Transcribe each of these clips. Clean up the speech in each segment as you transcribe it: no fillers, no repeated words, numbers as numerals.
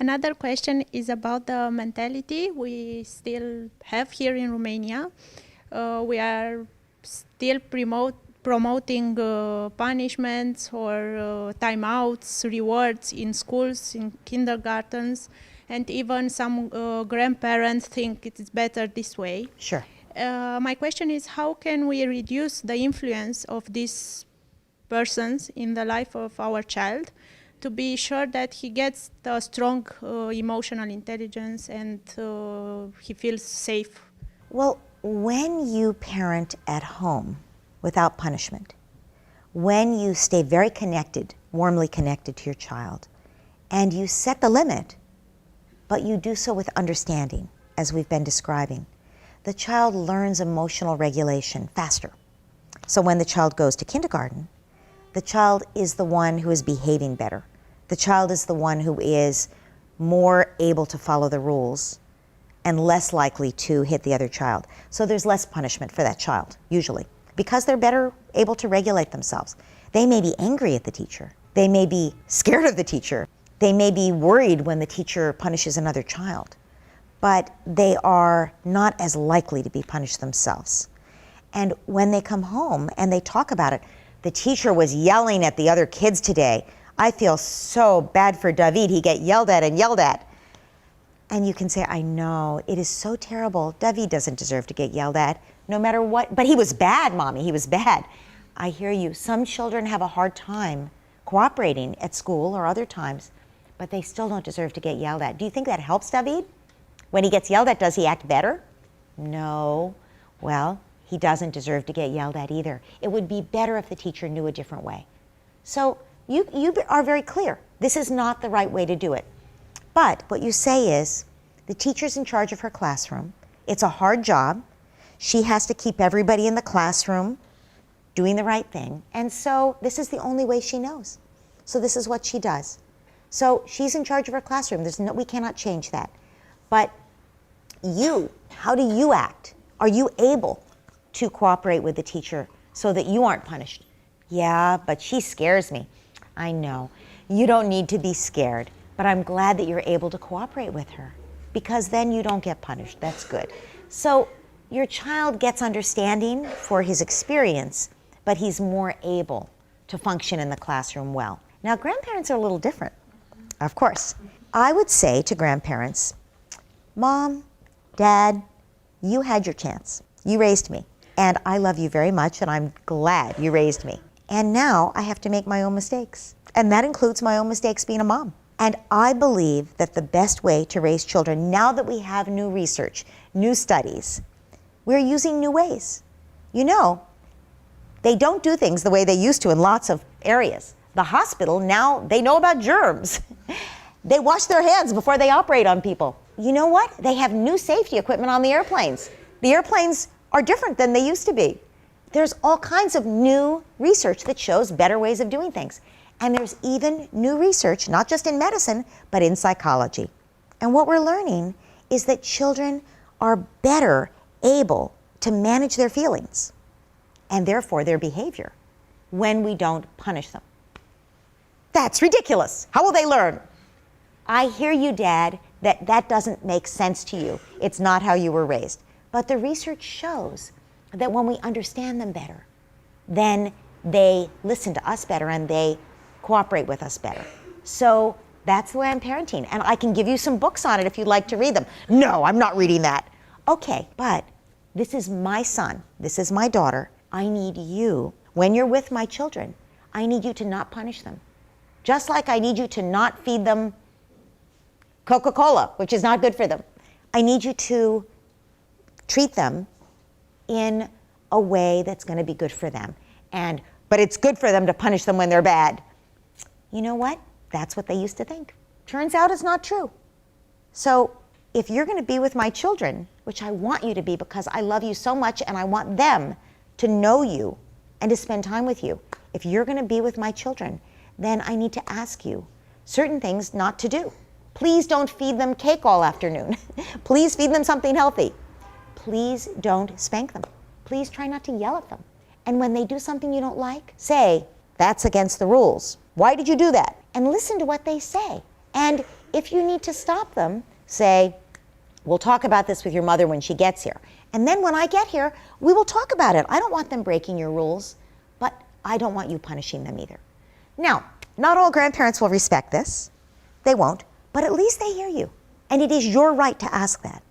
Another question is about the mentality we still have here in Romania. We are still promoting punishments or timeouts, rewards in schools, in kindergartens, and even some grandparents think it is better this way. Sure. My question is, how can we reduce the influence of these persons in the life of our child to be sure that he gets the strong emotional intelligence and he feels safe? Well, when you parent at home without punishment, when you stay very connected, warmly connected to your child, and you set the limit, but you do so with understanding, as we've been describing, the child learns emotional regulation faster. So when the child goes to kindergarten, the child is the one who is behaving better. The child is the one who is more able to follow the rules and less likely to hit the other child. So there's less punishment for that child, usually, because they're better able to regulate themselves. They may be angry at the teacher. They may be scared of the teacher. They may be worried when the teacher punishes another child, but they are not as likely to be punished themselves. And when they come home and they talk about it, the teacher was yelling at the other kids today. I feel so bad for David. He get yelled at and yelled at. And you can say, I know, it is so terrible. David doesn't deserve to get yelled at, no matter what. But he was bad, Mommy, he was bad. I hear you. Some children have a hard time cooperating at school or other times, but they still don't deserve to get yelled at. Do you think that helps David? When he gets yelled at, does he act better? No. Well, he doesn't deserve to get yelled at either. It would be better if the teacher knew a different way. So you are very clear. This is not the right way to do it. But what you say is, the teacher's in charge of her classroom. It's a hard job. She has to keep everybody in the classroom doing the right thing. And so this is the only way she knows. So this is what she does. So she's in charge of her classroom. We cannot change that. But you, how do you act? Are you able to cooperate with the teacher so that you aren't punished? Yeah, but she scares me. I know. You don't need to be scared, but I'm glad that you're able to cooperate with her, because then you don't get punished. That's good. So your child gets understanding for his experience, but he's more able to function in the classroom well. Now, grandparents are a little different, of course. I would say to grandparents, Mom, Dad, you had your chance. You raised me, and I love you very much, and I'm glad you raised me. And now I have to make my own mistakes. And that includes my own mistakes being a mom. And I believe that the best way to raise children, now that we have new research, new studies, we're using new ways. You know, they don't do things the way they used to in lots of areas. The hospital, now they know about germs. They wash their hands before they operate on people. You know what? They have new safety equipment on the airplanes. The airplanes are different than they used to be. There's all kinds of new research that shows better ways of doing things. And there's even new research, not just in medicine, but in psychology. And what we're learning is that children are better able to manage their feelings and therefore their behavior when we don't punish them. That's ridiculous. How will they learn? I hear you, Dad, that doesn't make sense to you. It's not how you were raised. But the research shows that when we understand them better, then they listen to us better and they cooperate with us better. So that's the way I'm parenting. And I can give you some books on it if you'd like to read them. No, I'm not reading that. Okay, but this is my son. This is my daughter. I need you, when you're with my children, I need you to not punish them. Just like I need you to not feed them Coca-Cola, which is not good for them. I need you to treat them in a way that's going to be good for them. But it's good for them to punish them when they're bad. You know what? That's what they used to think. Turns out it's not true. So if you're going to be with my children, which I want you to be because I love you so much and I want them to know you and to spend time with you, if you're going to be with my children, then I need to ask you certain things not to do. Please don't feed them cake all afternoon. Please feed them something healthy. Please don't spank them. Please try not to yell at them. And when they do something you don't like, say, that's against the rules. Why did you do that? And listen to what they say. And if you need to stop them, say, we'll talk about this with your mother when she gets here. And then when I get here, we will talk about it. I don't want them breaking your rules, but I don't want you punishing them either. Now, not all grandparents will respect this. They won't, but at least they hear you. And it is your right to ask that.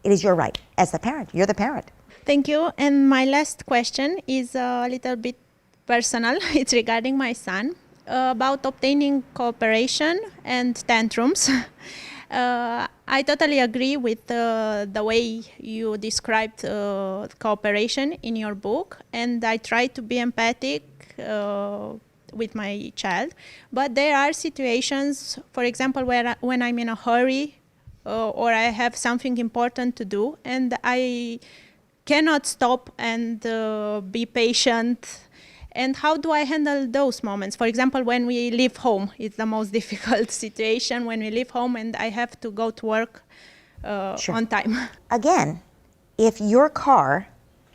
It is your right. As the parent, you're the parent. Thank you. And my last question is a little bit personal. It's regarding my son, about obtaining cooperation and tantrums. I totally agree with the way you described cooperation in your book, and I try to be empathic with my child. But there are situations, for example, when I'm in a hurry or I have something important to do, and I cannot stop and be patient. And how do I handle those moments? For example, when we leave home, it's the most difficult situation when we leave home and I have to go to work on time. Again, if your car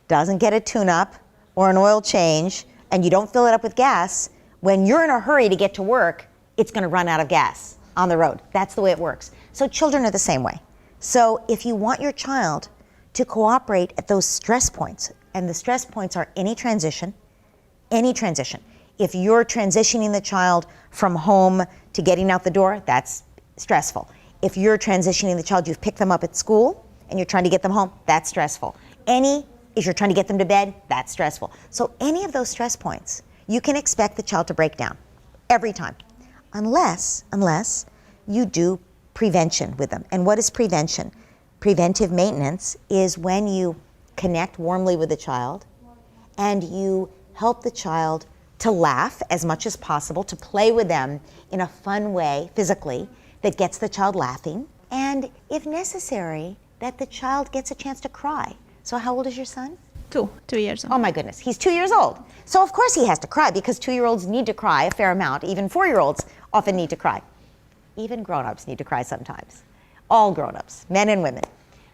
doesn't get a tune-up or an oil change and you don't fill it up with gas, when you're in a hurry to get to work, it's going to run out of gas on the road. That's the way it works. So children are the same way. So if you want your child to cooperate at those stress points, and the stress points are any transition. If you're transitioning the child from home to getting out the door, that's stressful. If you're transitioning the child, you've picked them up at school and you're trying to get them home, that's stressful. If you're trying to get them to bed, that's stressful. So any of those stress points, you can expect the child to break down every time, unless you do prevention with them. And what is prevention? Preventive maintenance is when you connect warmly with the child and you help the child to laugh as much as possible, to play with them in a fun way physically that gets the child laughing, and if necessary, that the child gets a chance to cry. So how old is your son? 2 years old. Oh my goodness, he's 2 years old. So of course he has to cry because 2-year-olds need to cry a fair amount. Even 4-year-olds often need to cry. Even grown-ups need to cry sometimes. All grown-ups, men and women.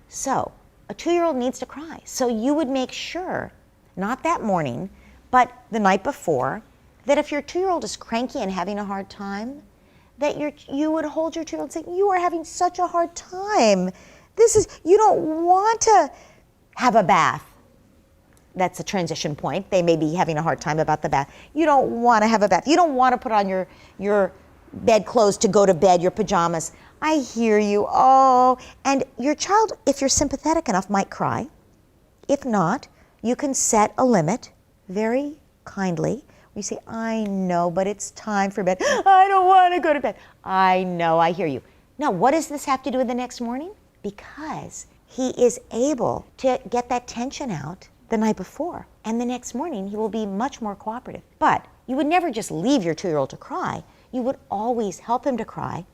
So a 2-year-old needs to cry. So you would make sure, not that morning, but the night before, that if your 2-year-old is cranky and having a hard time, that you would hold your 2-year-old and say, you are having such a hard time. You don't want to have a bath. That's a transition point. They may be having a hard time about the bath. You don't want to have a bath. You don't want to put on your bed clothes to go to bed, your pajamas. I hear you. Oh, and your child, if you're sympathetic enough, might cry. If not, you can set a limit very kindly. You say, I know, but it's time for bed. I don't want to go to bed. I know, I hear you. Now, what does this have to do with the next morning? Because he is able to get that tension out the night before. And the next morning, he will be much more cooperative. But you would never just leave your 2-year-old to cry. You would always help him to cry.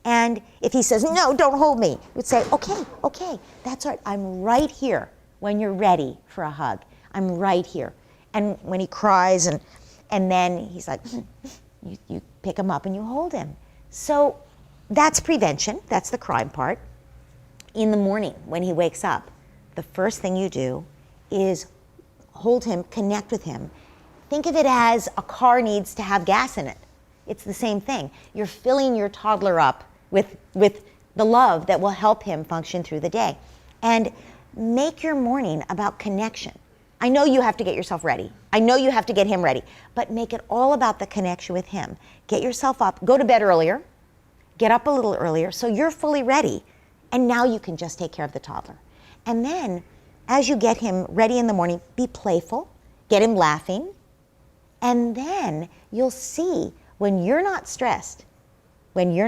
And if he says, no, don't hold me, you would say, okay, that's all right. I'm right here when you're ready for a hug. I'm right here. And when he cries and then he's like, you pick him up and you hold him. So that's prevention. That's the crime part. In the morning when he wakes up, the first thing you do is hold him, connect with him. Think of it as a car needs to have gas in it. It's the same thing. You're filling your toddler up with the love that will help him function through the day. And make your morning about connection. I know you have to get yourself ready. I know you have to get him ready, but make it all about the connection with him. Get yourself up, go to bed earlier, get up a little earlier so you're fully ready, and now you can just take care of the toddler. And then, as you get him ready in the morning, be playful, get him laughing, and then you'll see when you're not stressed, when you're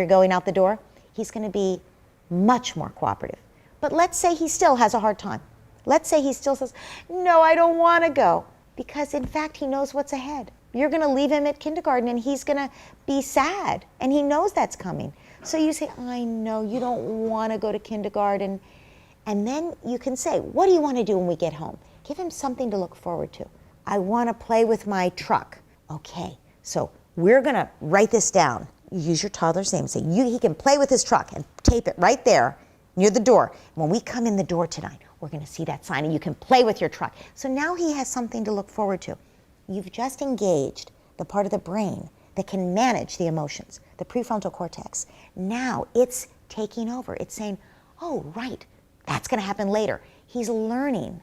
going out the door, he's going to be much more cooperative. But let's say he still has a hard time. Let's say he still says, no, I don't want to go, because in fact he knows what's ahead. You're going to leave him at kindergarten and he's going to be sad, and he knows that's coming. So you say, I know you don't want to go to kindergarten. And then you can say, what do you want to do when we get home? Give him something to look forward to. I want to play with my truck. Okay, so we're going to write this down. You use your toddler's name. Say, he can play with his truck, and tape it right there near the door. When we come in the door tonight, we're going to see that sign and you can play with your truck. So now he has something to look forward to. You've just engaged the part of the brain that can manage the emotions, the prefrontal cortex. Now it's taking over. It's saying, oh, right, that's going to happen later. He's learning.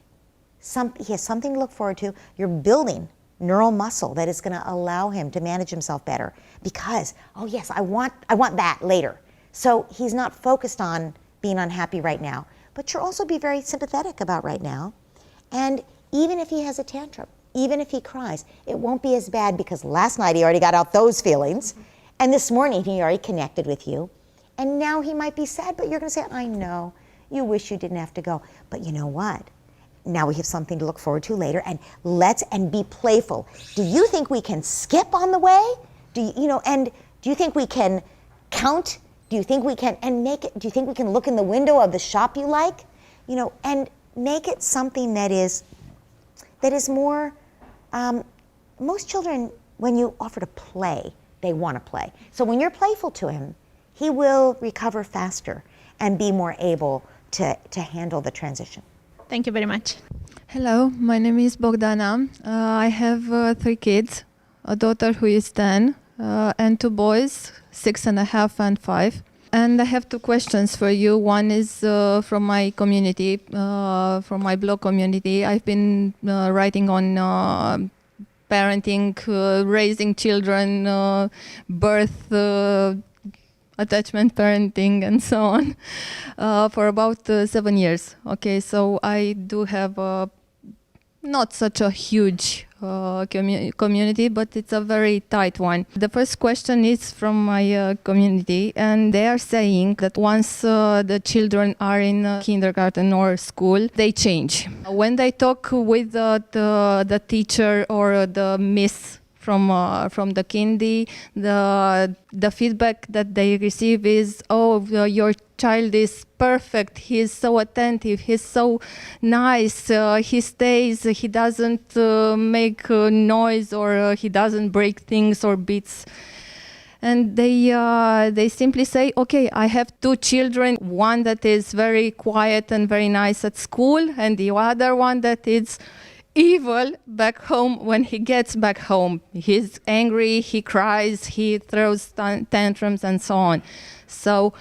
He has something to look forward to. You're building neural muscle that is going to allow him to manage himself better because, oh yes, I want that later. So he's not focused on being unhappy right now, but you'll also be very sympathetic about right now. And even if he has a tantrum, even if he cries, it won't be as bad because last night he already got out those feelings, and this morning he already connected with you, and now he might be sad, but you're going to say, I know, you wish you didn't have to go, but you know what? Now we have something to look forward to later, and and be playful. Do you think we can skip on the way? Do you think we can count? Do you think we can, do you think we can look in the window of the shop you like? And make it something that is more, most children, when you offer to play, they want to play. So when you're playful to him, he will recover faster and be more able to handle the transition. Thank you very much. Hello, my name is Bogdana. I have 3 kids, a daughter who is 10, and 2 boys, 6.5 and 5. And I have 2 questions for you. One is from my community, from my blog community. I've been writing on parenting, raising children, birth, attachment parenting, and so on, for about 7 years. Okay, so I do have not such a huge community, but it's a very tight one. The first question is from my community, and they are saying that once the children are in kindergarten or school, they change. When they talk with the teacher or the miss from the kindy, the feedback that they receive is, oh, your child is perfect, he's so attentive, he's so nice, he stays, he doesn't make noise, or he doesn't break things or beats. And they simply say, okay, I have 2 children, one that is very quiet and very nice at school, and the other one that is evil back home. When he gets back home, he's angry, he cries, he throws tantrums, and so on. So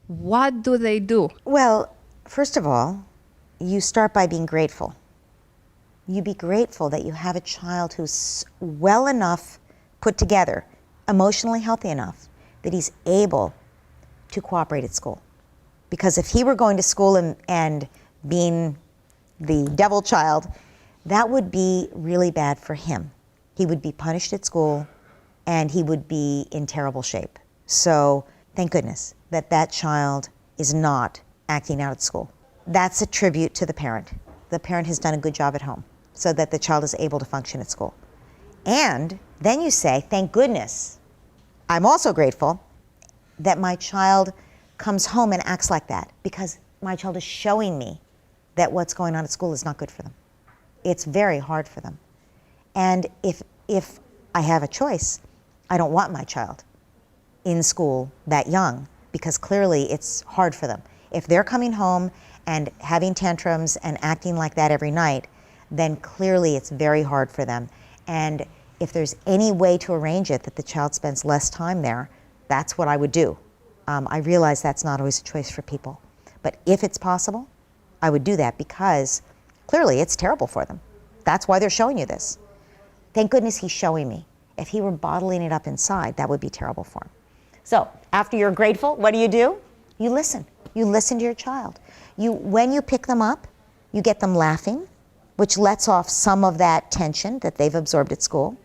what do they do? Well, first of all, you start by being grateful. You be grateful that you have a child who's well enough put together, emotionally healthy enough, that he's able to cooperate at school. Because if he were going to school and being the devil child, that would be really bad for him. He would be punished at school, and he would be in terrible shape. So thank goodness that child is not acting out at school. That's a tribute to the parent. The parent has done a good job at home so that the child is able to function at school. And then you say, thank goodness, I'm also grateful that my child comes home and acts like that, because my child is showing me that what's going on at school is not good for them. It's very hard for them. And if I have a choice, I don't want my child in school that young, because clearly it's hard for them. If they're coming home and having tantrums and acting like that every night, then clearly it's very hard for them. And if there's any way to arrange it that the child spends less time there, that's what I would do. I realize that's not always a choice for people. But if it's possible, I would do that, because clearly it's terrible for them. That's why they're showing you this. Thank goodness he's showing me. If he were bottling it up inside, that would be terrible for him. So after you're grateful, what do? You listen. You listen to your child. When you pick them up, you get them laughing, which lets off some of that tension that they've absorbed at school.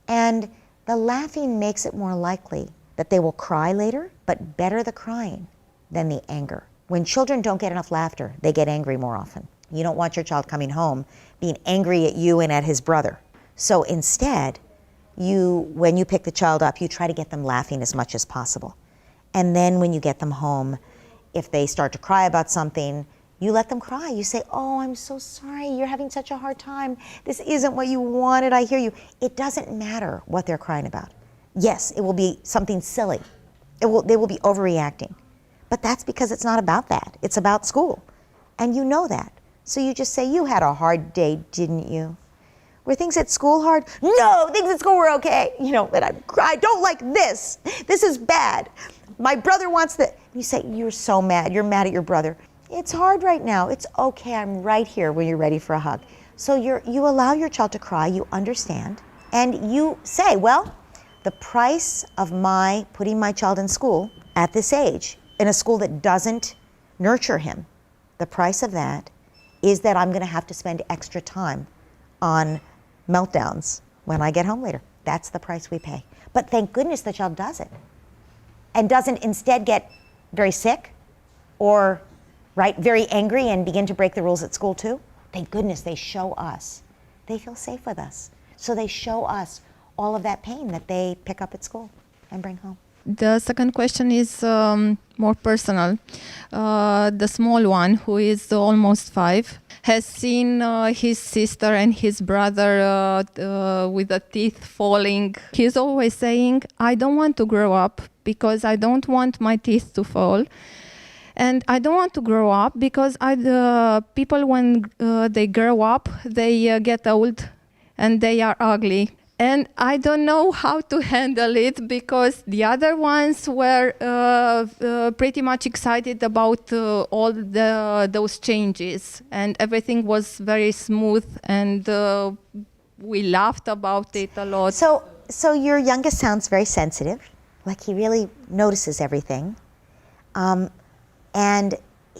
And the laughing makes it more likely that they will cry later, but better the crying than the anger. When children don't get enough laughter, they get angry more often. You don't want your child coming home being angry at you and at his brother. So instead, when you pick the child up, you try to get them laughing as much as possible. And then when you get them home, if they start to cry about something, you let them cry. You say, oh, I'm so sorry, you're having such a hard time. This isn't what you wanted, I hear you. It doesn't matter what they're crying about. Yes, it will be something silly. They will be overreacting. But that's because it's not about that. It's about school. And you know that. So you just say, you had a hard day, didn't you? Were things at school hard? No, things at school were okay. You know, but I don't like this. This is bad. My brother wants that. You say, you're so mad. You're mad at your brother. It's hard right now. It's okay. I'm right here when you're ready for a hug. So you allow your child to cry. You understand. And you say, well, the price of my putting my child in school at this age, in a school that doesn't nurture him, the price of that is that I'm going to have to spend extra time on meltdowns when I get home later. That's the price we pay. But thank goodness the child does it and doesn't instead get very sick or very angry and begin to break the rules at school too. Thank goodness they show us. They feel safe with us. So they show us all of that pain that they pick up at school and bring home. The second question is more personal. The small one, who is almost 5, has seen his sister and his brother with the teeth falling. He's always saying, I don't want to grow up because I don't want my teeth to fall. And I don't want to grow up because people, when they grow up, they get old and they are ugly. And I don't know how to handle it because the other ones were pretty much excited about all those changes, and everything was very smooth, and we laughed about it a lot. So your youngest sounds very sensitive, like he really notices everything, and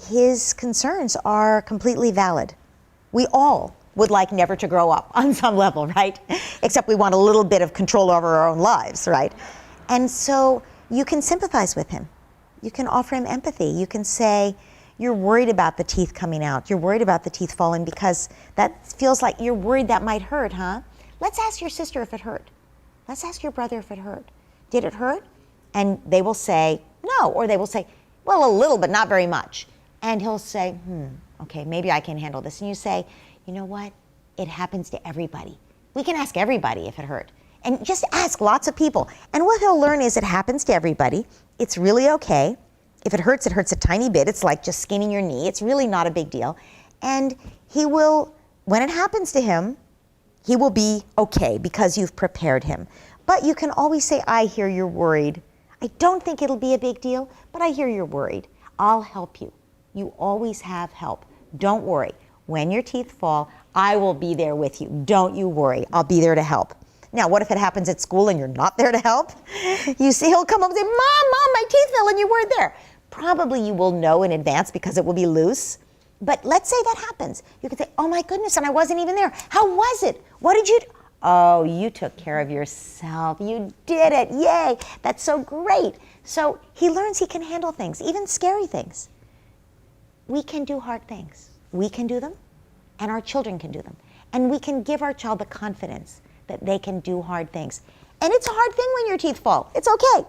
his concerns are completely valid. We all would like never to grow up on some level, right? Except we want a little bit of control over our own lives, right? And so you can sympathize with him. You can offer him empathy. You can say, you're worried about the teeth coming out. You're worried about the teeth falling because that feels like you're worried that might hurt, huh? Let's ask your sister if it hurt. Let's ask your brother if it hurt. Did it hurt? And they will say, no. Or they will say, well, a little, but not very much. And he'll say, okay, maybe I can handle this. And you say, you know what? It happens to everybody. We can ask everybody if it hurt. And just ask lots of people. And what he'll learn is it happens to everybody. It's really okay. If it hurts a tiny bit. It's like just skinning your knee. It's really not a big deal. And he will, when it happens to him, he will be okay because you've prepared him. But you can always say, I hear you're worried. I don't think it'll be a big deal, but I hear you're worried. I'll help you. You always have help. Don't worry. When your teeth fall, I will be there with you. Don't you worry. I'll be there to help. Now, what if it happens at school and you're not there to help? You see, he'll come up and say, Mom, my teeth fell and you weren't there. Probably you will know in advance because it will be loose. But let's say that happens. You could say, oh my goodness, and I wasn't even there. How was it? What did you do? Oh, you took care of yourself. You did it. Yay. That's so great. So he learns he can handle things, even scary things. We can do hard things. We can do them, and our children can do them. And we can give our child the confidence that they can do hard things. And it's a hard thing when your teeth fall. It's okay.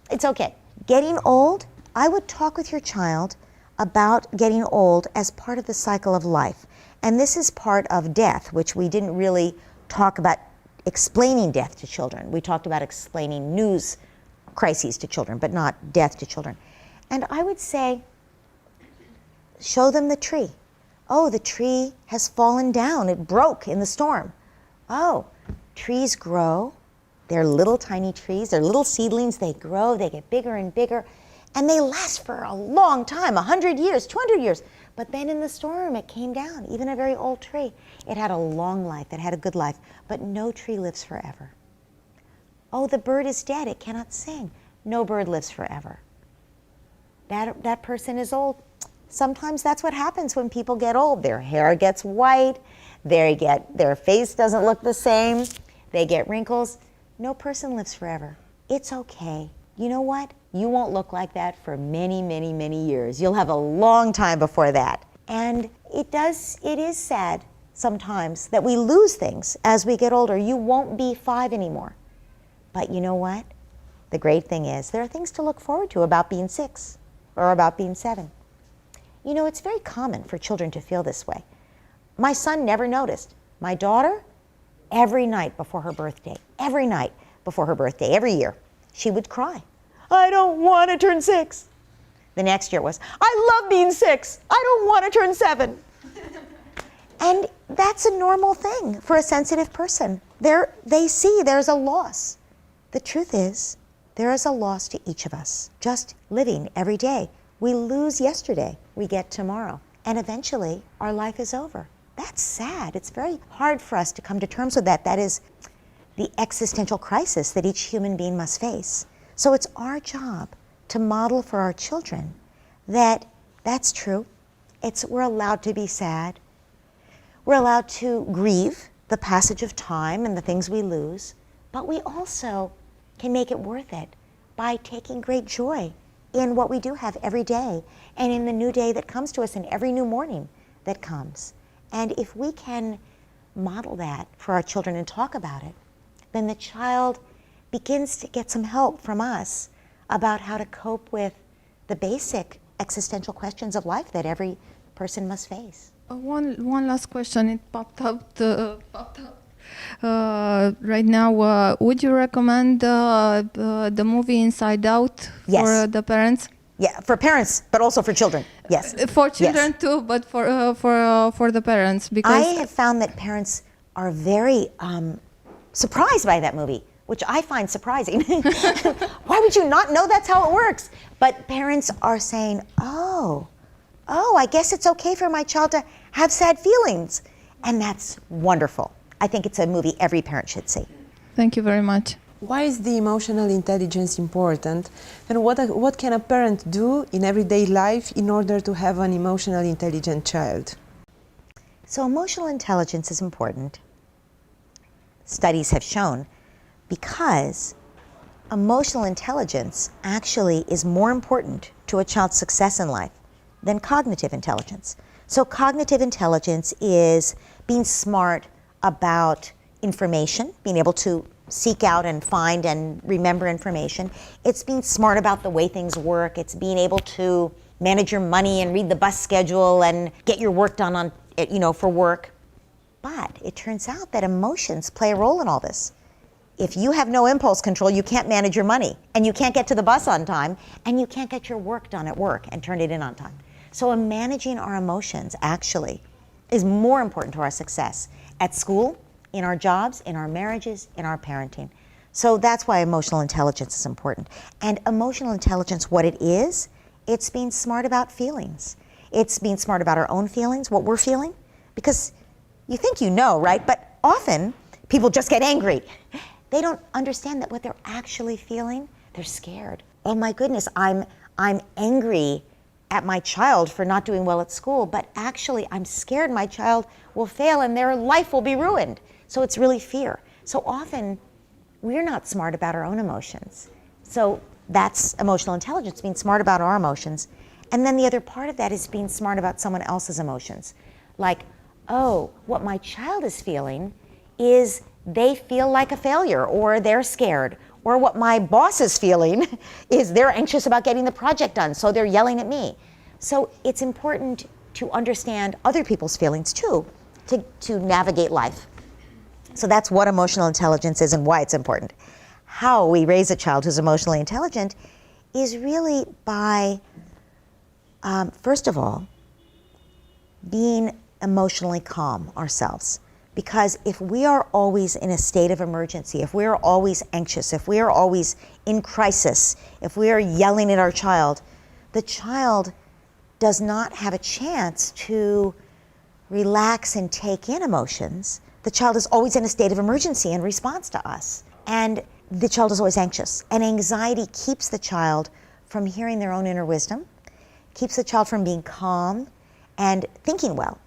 It's okay. Getting old, I would talk with your child about getting old as part of the cycle of life. And this is part of death, which we didn't really talk about explaining death to children. We talked about explaining news crises to children, but not death to children. And I would say, show them the tree. Oh, the tree has fallen down. It broke in the storm. Oh, trees grow. They're little tiny trees. They're little seedlings. They grow. They get bigger and bigger. And they last for a long time, 100 years, 200 years. But then in the storm, it came down. Even a very old tree. It had a long life. It had a good life. But no tree lives forever. Oh, the bird is dead. It cannot sing. No bird lives forever. That person is old. Sometimes that's what happens when people get old. Their hair gets white, their face doesn't look the same, they get wrinkles. No person lives forever. It's okay. You know what? You won't look like that for many, many, many years. You'll have a long time before that. And it is sad sometimes that we lose things as we get older. You won't be 5 anymore. But you know what? The great thing is there are things to look forward to about being 6 or about being 7. You know, it's very common for children to feel this way. My son never noticed. My daughter, every night before her birthday, every year, she would cry. I don't want to turn 6. The next year was, I love being 6. I don't want to turn 7. And that's a normal thing for a sensitive person. They see there's a loss. The truth is, there is a loss to each of us. Just living every day. We lose yesterday, we get tomorrow. And eventually, our life is over. That's sad. It's very hard for us to come to terms with that. That is the existential crisis that each human being must face. So it's our job to model for our children that that's true. We're allowed to be sad. We're allowed to grieve the passage of time and the things we lose, but we also can make it worth it by taking great joy in what we do have every day and in the new day that comes to us and every new morning that comes. And if we can model that for our children and talk about it, then the child begins to get some help from us about how to cope with the basic existential questions of life that every person must face. One last question. It popped up right now. Would you recommend the movie Inside Out Yes. for the parents? Yeah, for parents, but also for children. Yes. For children Yes. too, but for the parents, because I have found that parents are very surprised by that movie, which I find surprising. Why would you not know that's how it works? But parents are saying, oh, I guess it's okay for my child to have sad feelings. And that's wonderful. I think it's a movie every parent should see. Thank you very much. Why is the emotional intelligence important? And what can a parent do in everyday life in order to have an emotionally intelligent child? So emotional intelligence is important, studies have shown, because emotional intelligence actually is more important to a child's success in life than cognitive intelligence. So cognitive intelligence is being smart about information, being able to seek out and find and remember information. It's being smart about the way things work. It's being able to manage your money and read the bus schedule and get your work done for work. But it turns out that emotions play a role in all this. If you have no impulse control, you can't manage your money, and you can't get to the bus on time, and you can't get your work done at work and turn it in on time. So managing our emotions actually is more important to our success at school, in our jobs, in our marriages, in our parenting. So that's why emotional intelligence is important. And emotional intelligence, what it is, it's being smart about feelings. It's being smart about our own feelings, what we're feeling, because you think you know, right? But often people just get angry. They don't understand that what they're actually feeling, they're scared. Oh my goodness, I'm angry at my child for not doing well at school, but actually I'm scared my child will fail and their life will be ruined. So it's really fear. So often we're not smart about our own emotions. So that's emotional intelligence, being smart about our emotions. And then the other part of that is being smart about someone else's emotions. Like, oh, what my child is feeling is they feel like a failure, or they're scared. Or what my boss is feeling is they're anxious about getting the project done, so they're yelling at me. So it's important to understand other people's feelings too, to navigate life. So that's what emotional intelligence is and why it's important. How we raise a child who's emotionally intelligent is really by, first of all, being emotionally calm ourselves. Because if we are always in a state of emergency, if we are always anxious, if we are always in crisis, if we are yelling at our child, the child does not have a chance to relax and take in emotions. The child is always in a state of emergency in response to us. And the child is always anxious. And anxiety keeps the child from hearing their own inner wisdom, keeps the child from being calm and thinking well.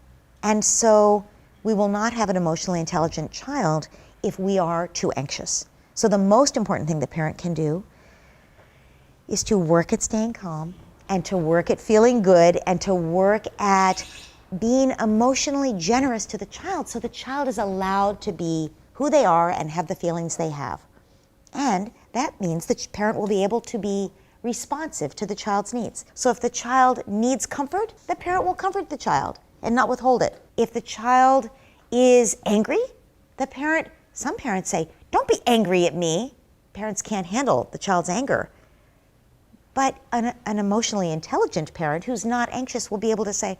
And so we will not have an emotionally intelligent child if we are too anxious. So the most important thing the parent can do is to work at staying calm and to work at feeling good and to work at being emotionally generous to the child so the child is allowed to be who they are and have the feelings they have. And that means the parent will be able to be responsive to the child's needs. So if the child needs comfort, the parent will comfort the child and not withhold it. If the child is angry, some parents say, don't be angry at me. Parents can't handle the child's anger. But an emotionally intelligent parent who's not anxious will be able to say,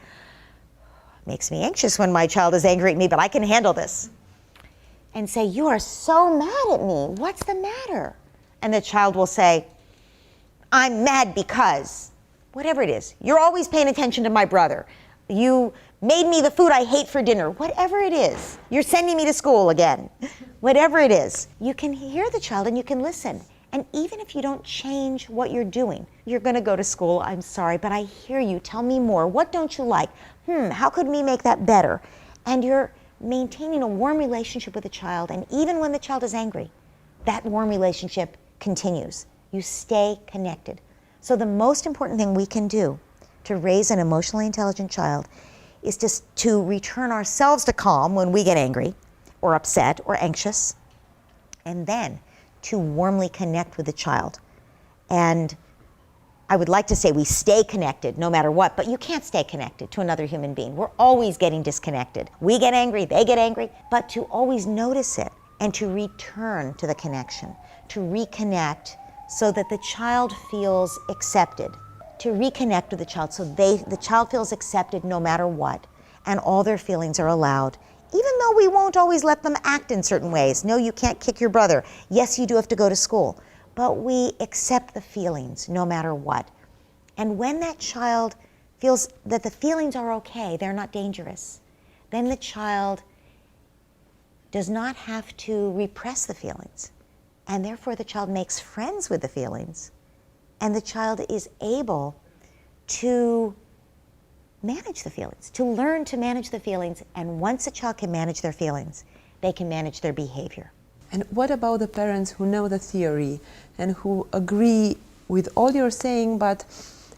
Makes me anxious when my child is angry at me, but I can handle this. And say, you are so mad at me. What's the matter? And the child will say, I'm mad because, whatever it is. You're always paying attention to my brother. You made me the food I hate for dinner. Whatever it is. You're sending me to school again. Whatever it is. You can hear the child and you can listen. And even if you don't change what you're doing, you're going to go to school, I'm sorry, but I hear you. Tell me more. What don't you like? How could we make that better? And you're maintaining a warm relationship with the child, and even when the child is angry, that warm relationship continues. You stay connected. So the most important thing we can do to raise an emotionally intelligent child is to return ourselves to calm when we get angry or upset or anxious, and then to warmly connect with the child. And I would like to say we stay connected no matter what, but you can't stay connected to another human being. We're always getting disconnected. We get angry, they get angry, but to always notice it and to return to the connection, to reconnect so that the child feels accepted, to reconnect with the child so the child feels accepted no matter what, and all their feelings are allowed, even though we won't always let them act in certain ways. No, you can't kick your brother. Yes, you do have to go to school. But we accept the feelings no matter what. And when that child feels that the feelings are okay, they're not dangerous, then the child does not have to repress the feelings. And therefore the child makes friends with the feelings. And the child is able to manage the feelings, to learn to manage the feelings. And once a child can manage their feelings, they can manage their behavior. And what about the parents who know the theory and who agree with all you're saying, but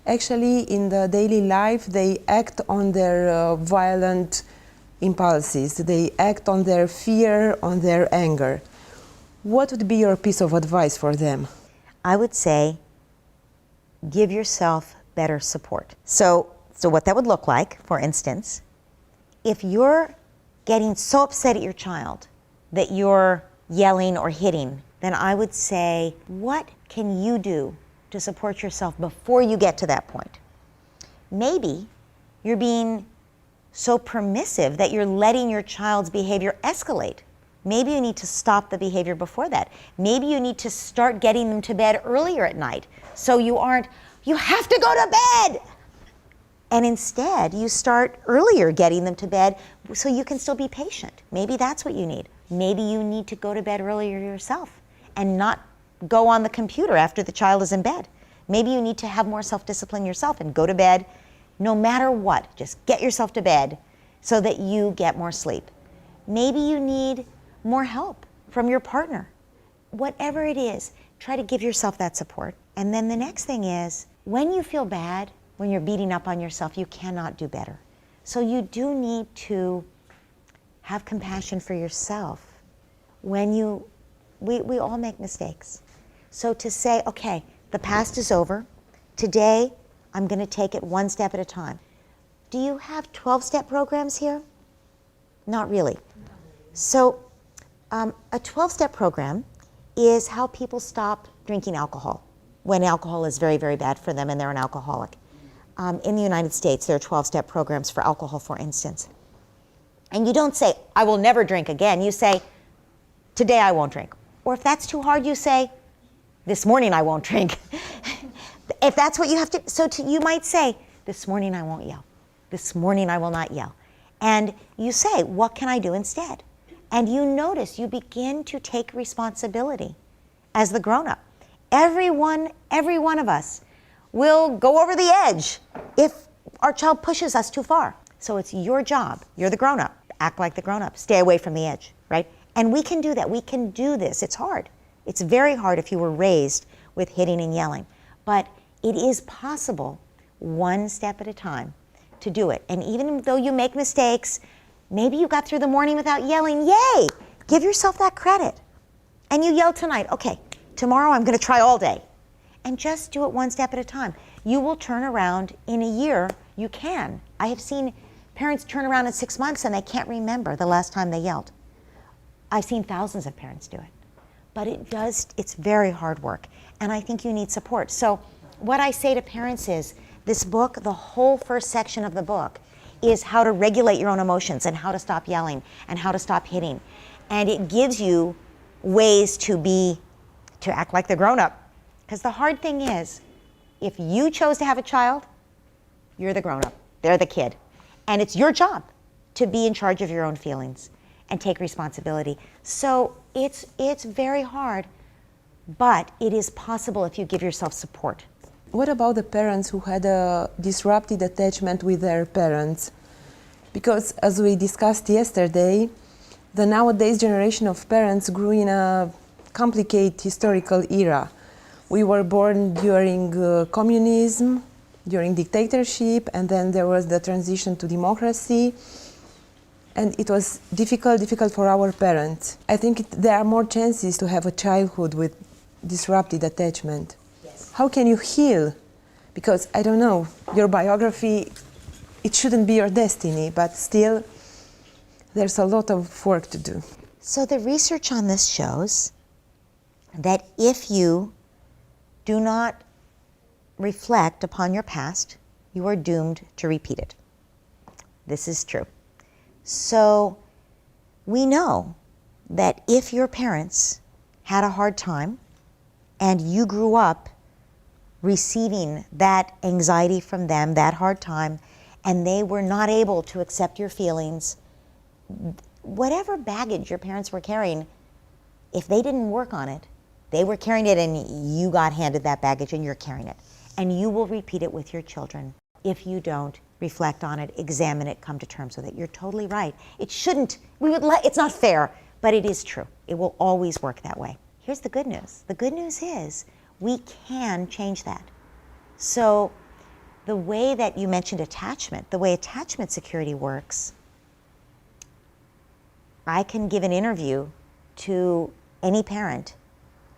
actually in the daily life they act on their violent impulses, they act on their fear, on their anger? What would be your piece of advice for them? I would say, give yourself better support. So what that would look like, for instance, if you're getting so upset at your child that you're yelling or hitting, then I would say, what can you do to support yourself before you get to that point? Maybe you're being so permissive that you're letting your child's behavior escalate. Maybe you need to stop the behavior before that. Maybe you need to start getting them to bed earlier at night so you have to go to bed! And instead, you start earlier getting them to bed so you can still be patient. Maybe that's what you need. Maybe you need to go to bed earlier yourself and not go on the computer after the child is in bed. Maybe you need to have more self-discipline yourself and go to bed no matter what. Just get yourself to bed so that you get more sleep. Maybe you need more help from your partner. Whatever it is, try to give yourself that support. And then the next thing is, when you feel bad, when you're beating up on yourself, you cannot do better. So you do need to have compassion for yourself. We all make mistakes. So to say, okay, the past is over. Today, I'm going to take it one step at a time. Do you have 12-step programs here? Not really. So a 12-step program is how people stop drinking alcohol when alcohol is very, very bad for them and they're an alcoholic. In the United States, there are 12-step programs for alcohol, for instance. And you don't say, I will never drink again. You say, today I won't drink. Or if that's too hard, you say, this morning I won't drink. If that's what you have to, you might say, this morning I won't yell. This morning I will not yell. And you say, what can I do instead? And you notice, you begin to take responsibility as the grown-up. Every one of us will go over the edge if our child pushes us too far. So it's your job, you're the grown-up, act like the grown-up, stay away from the edge, right? And we can do that, we can do this. It's hard. It's very hard if you were raised with hitting and yelling. But it is possible, one step at a time, to do it. And even though you make mistakes, maybe you got through the morning without yelling, yay! Give yourself that credit. And you yelled tonight, okay, tomorrow I'm gonna try all day. And just do it one step at a time. You will turn around in a year, you can. I have seen parents turn around in 6 months and they can't remember the last time they yelled. I've seen thousands of parents do it. But it's very hard work. And I think you need support. So what I say to parents is, this book, the whole first section of the book, is how to regulate your own emotions and how to stop yelling and how to stop hitting. And it gives you ways to act like the grown-up. Because the hard thing is, if you chose to have a child, you're the grown-up, they're the kid. And it's your job to be in charge of your own feelings and take responsibility. So it's very hard, but it is possible if you give yourself support. What about the parents who had a disrupted attachment with their parents? Because as we discussed yesterday, the nowadays generation of parents grew in a complicated historical era. We were born during communism, during dictatorship, and then there was the transition to democracy. And it was difficult for our parents. I think there are more chances to have a childhood with disrupted attachment. Yes. How can you heal? Because, I don't know, your biography, it shouldn't be your destiny, but still, there's a lot of work to do. So the research on this shows that if you do not reflect upon your past, you are doomed to repeat it. This is true. So we know that if your parents had a hard time and you grew up receiving that anxiety from them, that hard time, and they were not able to accept your feelings, whatever baggage your parents were carrying, if they didn't work on it, they were carrying it and you got handed that baggage and you're carrying it. And you will repeat it with your children if you don't reflect on it, examine it, come to terms with it. You're totally right. It shouldn't, it's not fair, but it is true. It will always work that way. Here's the good news. The good news is we can change that. So the way that you mentioned attachment, the way attachment security works, I can give an interview to any parent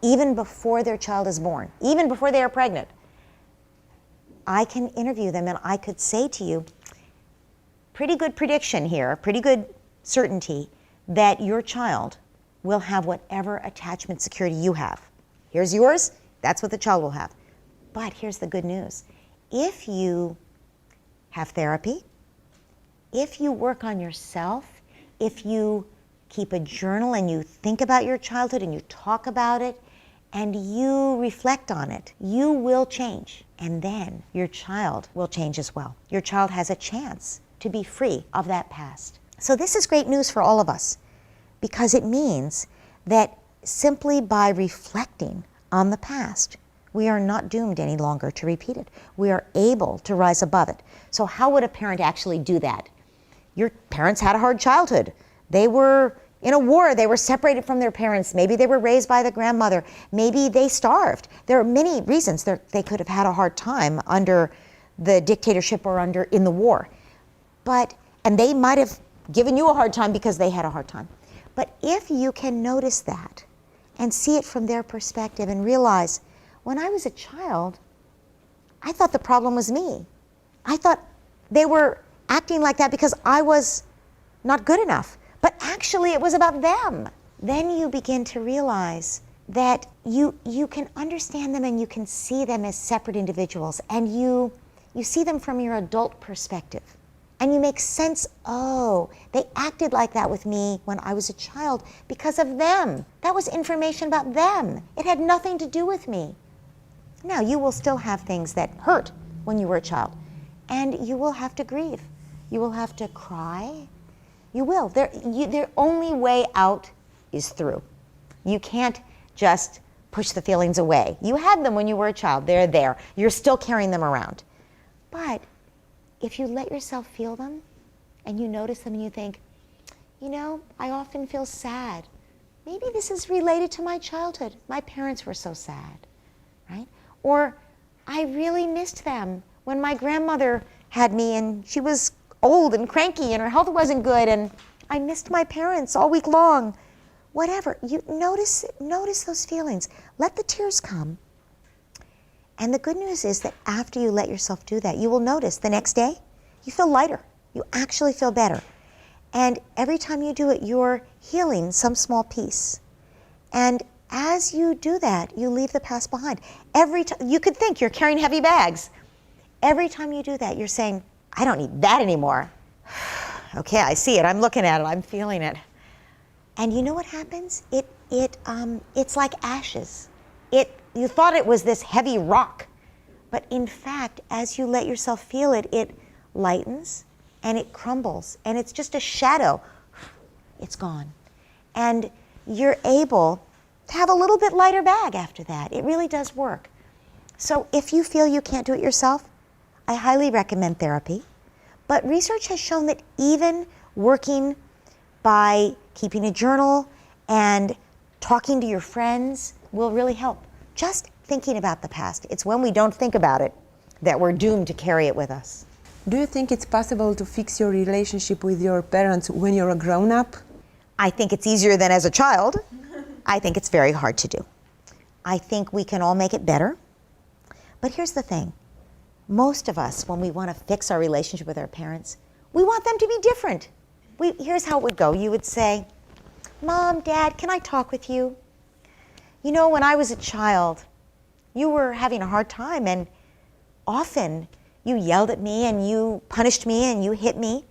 even before their child is born, even before they are pregnant. I can interview them and I could say to you, pretty good prediction here, pretty good certainty that your child will have whatever attachment security you have. Here's yours, that's what the child will have. But here's the good news. If you have therapy, if you work on yourself, if you keep a journal and you think about your childhood and you talk about it and you reflect on it, you will change. And then your child will change as well. Your child has a chance to be free of that past. So this is great news for all of us because it means that simply by reflecting on the past, we are not doomed any longer to repeat it. We are able to rise above it. So how would a parent actually do that? Your parents had a hard childhood. They were in a war, they were separated from their parents. Maybe they were raised by the grandmother. Maybe they starved. There are many reasons they could have had a hard time under the dictatorship or in the war. And they might have given you a hard time because they had a hard time. But if you can notice that and see it from their perspective and realize, when I was a child, I thought the problem was me. I thought they were acting like that because I was not good enough. But actually it was about them. Then you begin to realize that you can understand them and you can see them as separate individuals and you see them from your adult perspective. And you make sense, oh, they acted like that with me when I was a child because of them. That was information about them. It had nothing to do with me. Now, you will still have things that hurt when you were a child. And you will have to grieve. You will have to cry. You will. Their only way out is through. You can't just push the feelings away. You had them when you were a child. They're there. You're still carrying them around. But if you let yourself feel them and you notice them and you think, you know, I often feel sad. Maybe this is related to my childhood. My parents were so sad, right? Or I really missed them when my grandmother had me and she was old and cranky and her health wasn't good and I missed my parents all week long. Whatever, you notice those feelings. Let the tears come. And the good news is that after you let yourself do that, you will notice the next day, you feel lighter. You actually feel better. And every time you do it, you're healing some small piece. And as you do that, you leave the past behind. Every time, you could think you're carrying heavy bags. Every time you do that, you're saying, I don't need that anymore. Okay, I see it. I'm looking at it. I'm feeling it. And you know what happens? It's like ashes. You thought it was this heavy rock, but in fact, as you let yourself feel it, it lightens and it crumbles, and it's just a shadow. It's gone. And you're able to have a little bit lighter bag after that. It really does work. So if you feel you can't do it yourself, I highly recommend therapy. But research has shown that even working by keeping a journal and talking to your friends will really help. Just thinking about the past. It's when we don't think about it that we're doomed to carry it with us. Do you think it's possible to fix your relationship with your parents when you're a grown-up? I think it's easier than as a child. I think it's very hard to do. I think we can all make it better. But here's the thing. Most of us, when we want to fix our relationship with our parents, we want them to be different. Here's how it would go. You would say, Mom, Dad, can I talk with you? You know, when I was a child, you were having a hard time, and often you yelled at me and you punished me and you hit me.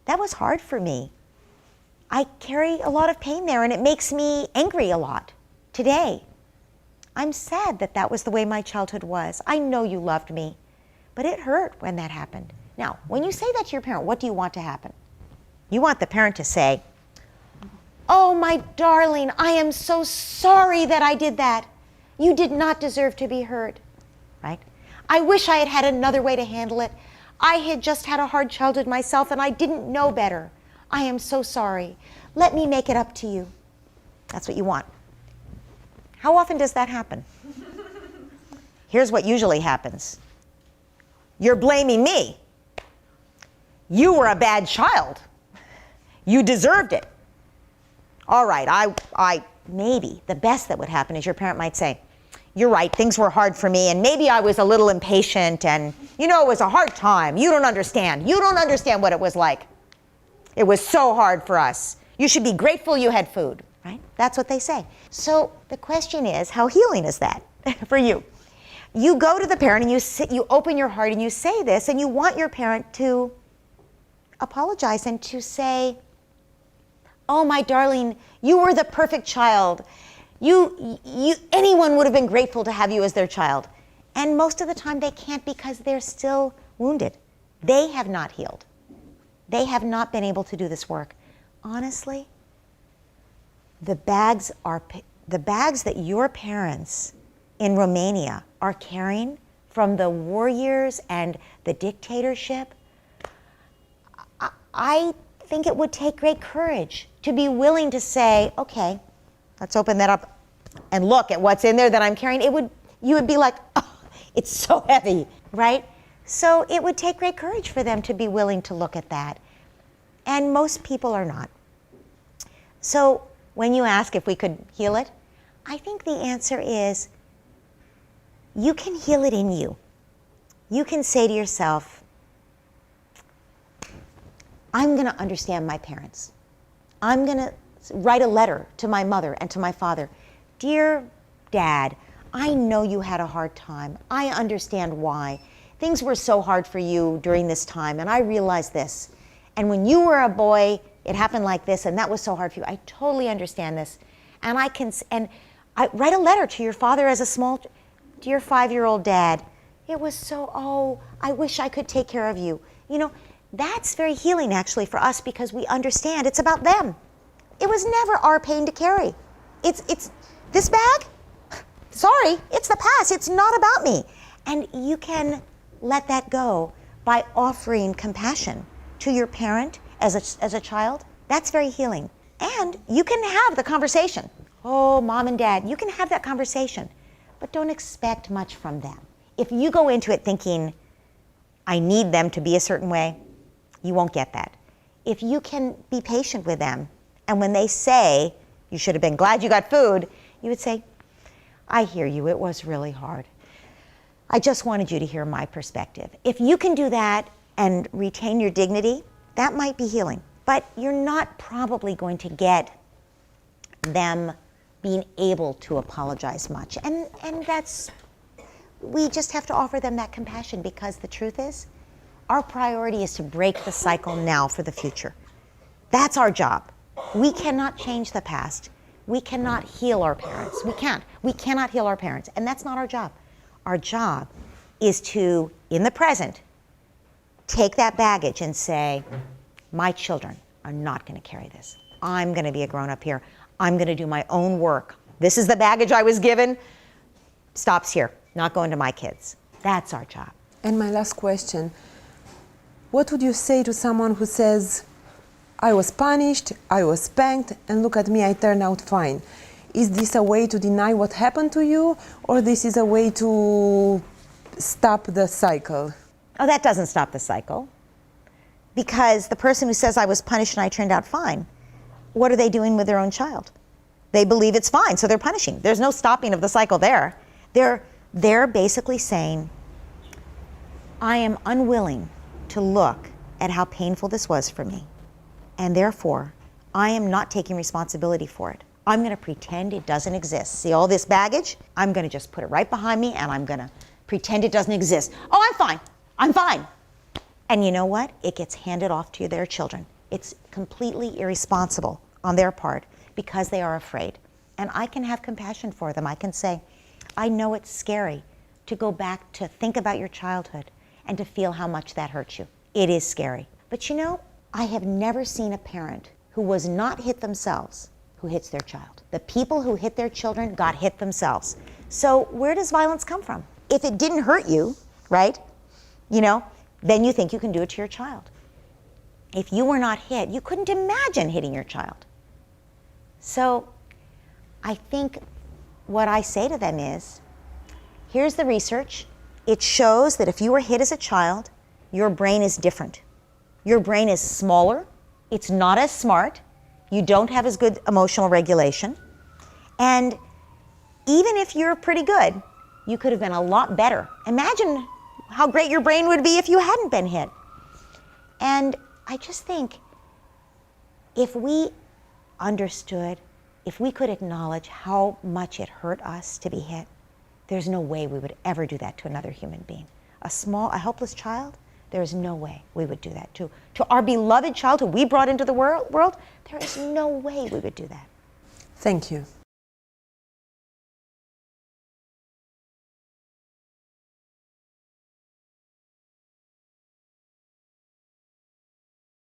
That was hard for me. I carry a lot of pain there, and it makes me angry a lot today. I'm sad that that was the way my childhood was. I know you loved me, but it hurt when that happened. Now, when you say that to your parent, what do you want to happen? You want the parent to say, oh, my darling, I am so sorry that I did that. You did not deserve to be hurt, right? I wish I had had another way to handle it. I had just had a hard childhood myself, and I didn't know better. I am so sorry. Let me make it up to you. That's what you want. How often does that happen? Here's what usually happens. You're blaming me. You were a bad child. You deserved it. All right, I maybe the best that would happen is your parent might say, you're right, things were hard for me, and maybe I was a little impatient, and you know, it was a hard time. You don't understand. You don't understand what it was like. It was so hard for us. You should be grateful you had food, right? That's what they say. So the question is, how healing is that for you? You go to the parent and you open your heart and you say this, and you want your parent to apologize and to say, oh, my darling, you were the perfect child. Anyone would have been grateful to have you as their child. And most of the time they can't, because they're still wounded. They have not healed. They have not been able to do this work. Honestly, the bags that your parents in Romania are carrying from the war years and the dictatorship, I think it would take great courage to be willing to say, okay, let's open that up and look at what's in there that I'm carrying. You would be like, oh, it's so heavy, right? So it would take great courage for them to be willing to look at that. And most people are not. So when you ask if we could heal it, I think the answer is you can heal it in you. You can say to yourself, I'm going to understand my parents. I'm going to write a letter to my mother and to my father. Dear Dad, I know you had a hard time. I understand why. Things were so hard for you during this time, and I realize this. And when you were a boy, it happened like this, and that was so hard for you. I totally understand this. And I write a letter to your father as a small, dear 5-year-old dad. It was so, oh, I wish I could take care of you. You know, that's very healing actually for us, because we understand it's about them. It was never our pain to carry. It's this bag? Sorry, it's the past. It's not about me. And you can let that go by offering compassion to your parent as a child. That's very healing. And you can have the conversation. Oh, Mom and Dad, you can have that conversation, but don't expect much from them. If you go into it thinking, I need them to be a certain way, you won't get that. If you can be patient with them, and when they say, you should have been glad you got food, you would say, I hear you, it was really hard. I just wanted you to hear my perspective. If you can do that and retain your dignity, that might be healing. But you're not probably going to get them being able to apologize much. And we just have to offer them that compassion, because the truth is, Our priority is to break the cycle now for the future. That's our job. We cannot change the past. We cannot heal our parents. We can't. We cannot heal our parents. And that's not our job. Our job is to, in the present, take that baggage and say, my children are not going to carry this. I'm going to be a grown-up here. I'm going to do my own work. This is the baggage I was given. Stops here. Not going to my kids. That's our job. And my last question, what would you say to someone who says, I was punished, I was spanked, and look at me, I turned out fine? Is this a way to deny what happened to you, or this is a way to stop the cycle? Oh, that doesn't stop the cycle. Because the person who says I was punished and I turned out fine, what are they doing with their own child? They believe it's fine, so they're punishing. There's no stopping of the cycle there. They're basically saying, I am unwilling to look at how painful this was for me, and therefore, I am not taking responsibility for it. I'm going to pretend it doesn't exist. See all this baggage? I'm going to just put it right behind me, and I'm going to pretend it doesn't exist. Oh, I'm fine. I'm fine. And you know what? It gets handed off to their children. It's completely irresponsible on their part because they are afraid. And I can have compassion for them. I can say, I know it's scary to go back to think about your childhood and to feel how much that hurt you. It is scary. But you know, I have never seen a parent who was not hit themselves who hits their child. The people who hit their children got hit themselves. So where does violence come from? If it didn't hurt you, right? You know, then you think you can do it to your child. If you were not hit, you couldn't imagine hitting your child. So I think what I say to them is, here's the research. It shows that if you were hit as a child, your brain is different. Your brain is smaller. It's not as smart. You don't have as good emotional regulation. And even if you're pretty good, you could have been a lot better. Imagine how great your brain would be if you hadn't been hit. And I just think if we understood, if we could acknowledge how much it hurt us to be hit, there's no way we would ever do that to another human being. A helpless child, there is no way we would do that to our beloved child who we brought into the world. There is no way we would do that. Thank you.